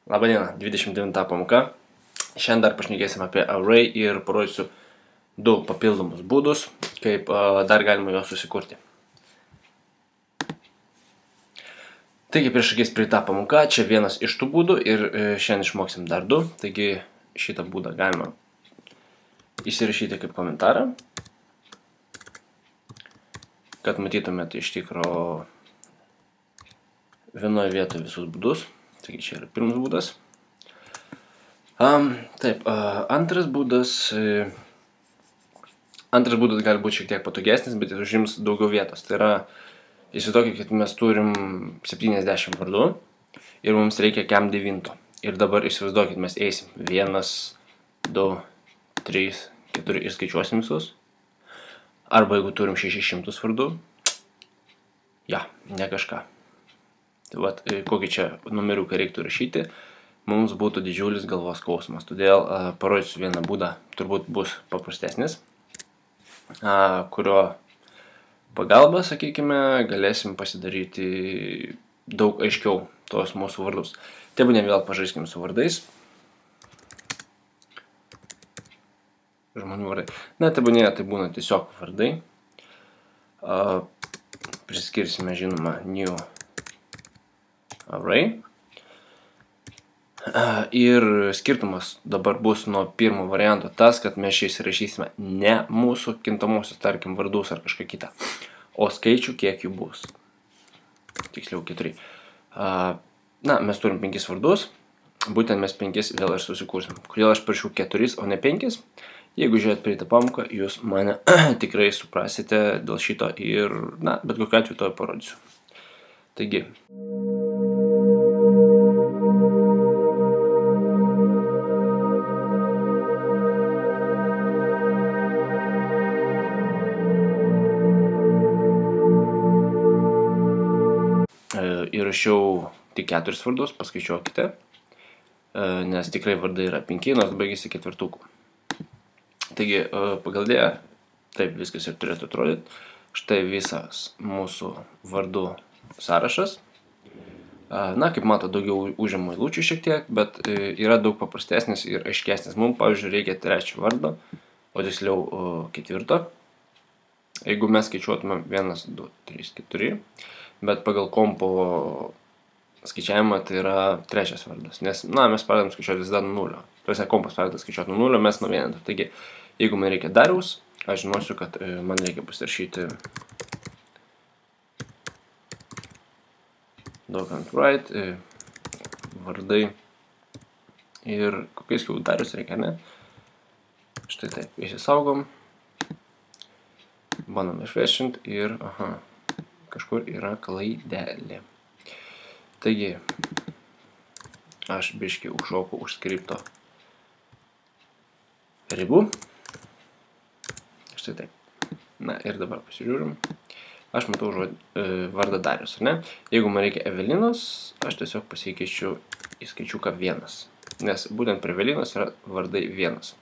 Labadiena, 29 pamoka. Šiandien dar pašnekėsim apie array ir parodysiu du papildomus būdus, kaip dar galima juos susikurti. Taigi prieš akis prieita pamoka, čia vienas iš tų būdų ir šiandien išmoksim dar du. Taigi šitą būdą galima įsirašyti kaip komentarą, kad matytumėte iš tikro vienoje vietoje visus būdus. Taigi čia yra pirmas būdas. Antras būdas gali būti šiek tiek patogesnis, bet jis užims daugiau vietos. Tai yra, įsivaizduokit, kad mes turim 70 vardų ir mums reikia kem 9. Ir dabar įsivaizduokit, mes eisim 1, 2, 3, 4 ir skaičiuosim visus. Arba jeigu turim 600 vardų, ne kažką. Tai vat, kokį čia numeriuką reiktų rašyti, mums būtų didžiulis galvos skausmas. Todėl parodysiu vieną būdą, turbūt bus paprastesnis, kurio pagalba, sakykime, galėsim pasidaryti daug aiškiau tos mūsų vardus. Tebūnie vėl pažaiskim su vardais. Žmonių vardai. Tebūnie tai būna tiesiog vardai. Priskirsime, žinoma, new array. Ir skirtumas dabar bus nuo pirmo varianto tas, kad mes čia įsirašysime ne mūsų kintamosius, tarkim, vardus ar kažką kitą, o skaičių, kiek jų bus. Tiksliau 4. Mes turim 5 vardus, būtent mes 5 vėl ir susikursim. Kodėl aš parašiau 4, o ne 5? Jeigu žiūrėt prie tą pamoką, jūs mane tikrai suprasite dėl šito ir, bet kokiu atveju to parodysiu. Taigi. Įrašiau tik 4 vardus, paskaičiuokite, nes tikrai vardai yra 5, nors baigėsi 4. Taigi, pagal idėją, taip viskas ir turėtų atrodyti. Štai visas mūsų vardų sąrašas. Kaip mato, daugiau užima eilučių šiek tiek, bet yra daug paprastesnis ir aiškesnis. Mums, pavyzdžiui, reikia 3 vardo, o tiksliau 4. Jeigu mes skaičiuotume 1, 2, 3, 4, bet pagal kompo skaičiavimą tai yra 3 vardas, nes, mes pradedam skaičiuoti visada nuo 0. Tuose kompas pradeda skaičiuoti nuo 0, mes nuo 1. Taigi, jeigu man reikia Dariaus, aš žinosiu, kad man reikia pasirašyti document write, vardai ir kokiais jau Darius reikia, ne? Štai taip, įsisaugom, bandom išviešinti ir, kažkur yra klaidelė. Taigi, aš biškį užšokau už skripto ribų. Štai taip. Ir dabar pasižiūrim. Aš matau vardą Darius, ar ne? Jeigu man reikia Evelinos, aš tiesiog pasikeičiu į skaičiuką 1. Nes būtent prie Evelinos yra vardai 1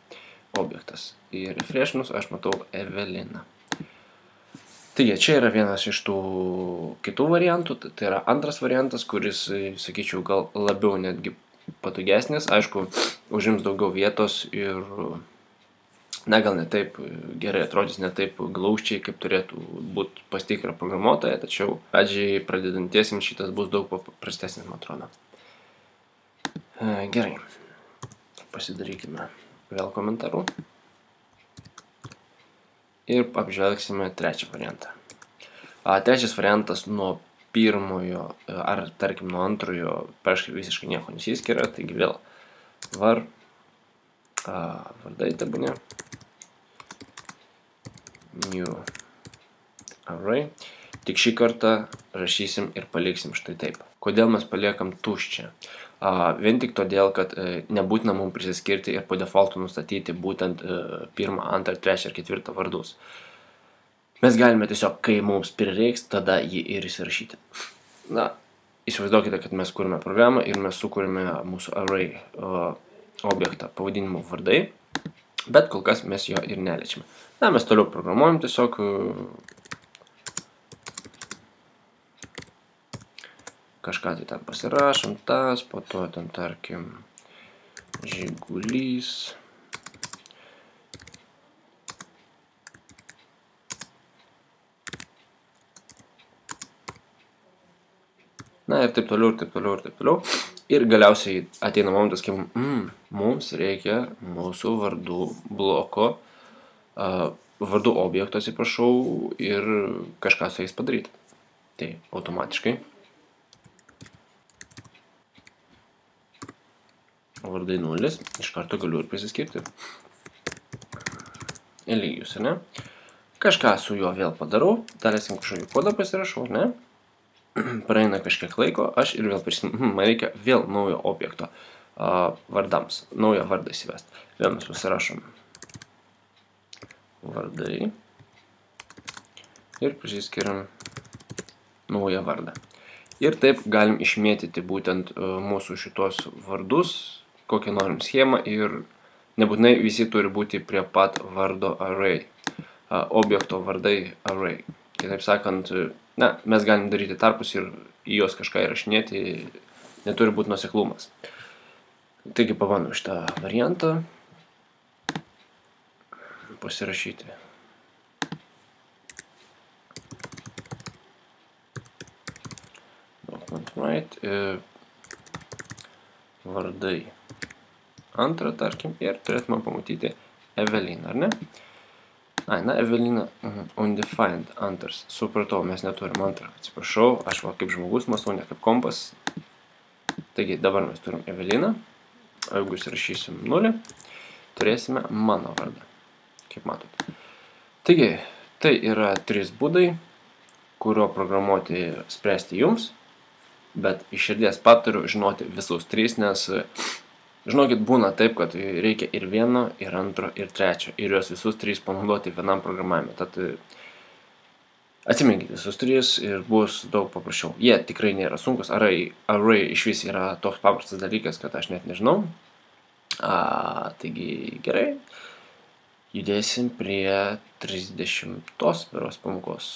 objektas. Ir refreshinus aš matau Eveliną. Taigi, čia yra vienas iš tų kitų variantų, tai yra antras variantas, kuris, sakyčiau, gal labiau netgi patogesnis, aišku, užims daugiau vietos ir, gal ne taip gerai atrodys, ne taip glaučiai, kaip turėtų būti pas tikrą programuotoją, tačiau pradžiai pradedantiesiems šitas bus daug paprastesnis, man atrodo. Gerai, pasidarykime vėl komentarų. Ir apžvelgsime trečią variantą. Trečias variantas nuo pirmojo, ar tarkim nuo antrojo, praktiškai visiškai nieko nesiskiria, taigi vėl vardai tebūnie, new array, tik šį kartą rašysim ir paliksim štai taip. Kodėl mes paliekam tuščią? Vien tik todėl, kad nebūtina mums prisiskirti ir po defaultu nustatyti būtent 1, 2, 3 ir 4 vardus. Mes galime tiesiog, kai mums prireiks, tada jį ir įsirašyti. Įsivaizduokite, kad mes kūrime programą ir mes sukūrime mūsų array objektą pavadinimu vardai, bet kol kas mes jo ir neliečiame. Mes toliau programuojam tiesiog kažką tai ten pasirašom, tas, po to ten tarkim Žigulys. Na ir taip toliau, ir taip toliau, ir taip toliau. Ir galiausiai ateina momentas, kai mums reikia mūsų vardų bloko, vardų objekto, atsiprašau, ir kažką su jais padaryti. Tai automatiškai vardai 0, iš karto galiu ir prisiskirti. Ir lygius, ar ne? Kažką su juo vėl padarau, dalėsim kažkokį kodą pasirašau, ar ne? Praeina kažkiek laiko, aš ir vėl prisimenu, man reikia vėl naujo objekto vardams, naują vardą įsivesti. Vėl mes pasirašom vardai ir prisiskiriam naują vardą. Ir taip galim išmėtyti būtent mūsų šitos vardus, kokią norim schemą ir nebūtinai visi turi būti prie pat vardo array, objekto vardai array. Kitaip sakant, mes galim daryti tarpus ir į juos kažką įrašinėti, neturi būti nuoseklumas. Taigi pabandom šitą variantą pasirašyti. Document write, vardai antrą, tarkim, ir turėtume pamatyti Evelina, ar ne? Evelina, undefined, antras. Supratau, mes neturim antrą. Atsiprašau, aš va kaip žmogus mąstau, ne kaip kompas. Taigi, dabar mes turim Eveliną. Jeigu įsirašysim 0, turėsime mano vardą, kaip matot. Taigi, tai yra 3 būdai, kurio programuoti spręsti jums, bet iš širdies patariu žinoti visus 3, nes žinokit, būna taip, kad reikia ir vieno, ir antro, ir trečio, ir juos visus 3 panaudoti vienam programavime. Tad atsiminkite visus 3 ir bus daug paprasčiau. Jie tikrai nėra sunkus, array iš vis yra toks paprastas dalykas, kad aš net nežinau. Taigi gerai, judėsim prie 30 beros pamokos.